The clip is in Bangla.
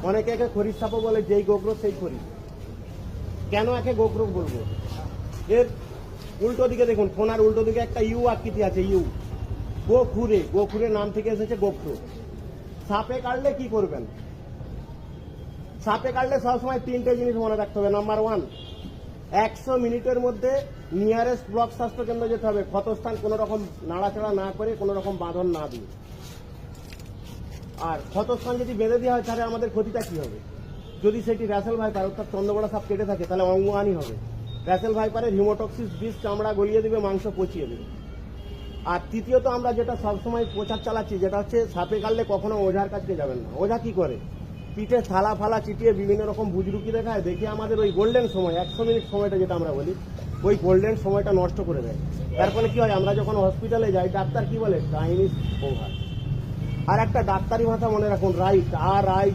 অনেকে একে খরিদ সাপও বলে, যেই গোগ্রো সেই খরিদ। কেন একে গোগ্রো বলবো? এর উল্টো দিকে দেখুন, ফোনার উল্টো দিকে একটা ইউ আকৃতি আছে, ইউ। গোখুরের নাম থেকে এসেছে গোখরো। সাপে কাটলে কি করবেন? সাপে কাটলে সবসময় তিনটে জিনিস মনে রাখতে হবে। নাম্বার 1, 100 মিনিটের মধ্যে নিয়ারেস্ট ব্লক স্বাস্থ্য কেন্দ্র যেতে হবে, ক্ষতস্থান কোনো রকম নাড়াচাড়া না করে, কোনো রকম বাঁধন না দিয়ে। আর ক্ষতস্থান যদি বেঁধে দেওয়া হয় তাহলে আমাদের ক্ষতিটা কি হবে? যদি সেটি র্যাসেল ভাইপার অর্থাৎ চন্দ্রবড়া সাপ কেটে থাকে তাহলে অঙ্গহানি হবে। র্যাসেল ভাইপারের হিমোটক্সিস বিষ চামড়া গলিয়ে দেবে, মাংস পচিয়ে দেবে। আর তৃতীয়ত আমরা যেটা সবসময় প্রচার চালাচ্ছি, যেটা হচ্ছে সাপে কাটলে কখনো ওঝার কাছে যাবেন না। ওঝা কি করে? পিঠে থালা ফালা চিটিয়ে বিভিন্ন রকম বুজরুকি দেখায়, দেখে আমাদের ওই গোল্ডেন সময় 100 মিনিট সময়টা যেটা আমরা বলি, ওই গোল্ডেন সময়টা নষ্ট করে দেয়। তার ফলে কি হয়, আমরা যখন হসপিটালে যাই ডাক্তার কি বলে, টাইম ইজ ওভার। আর একটা ডাক্তারি ভাষা মনে রাখুন, রাইট, আর রাইট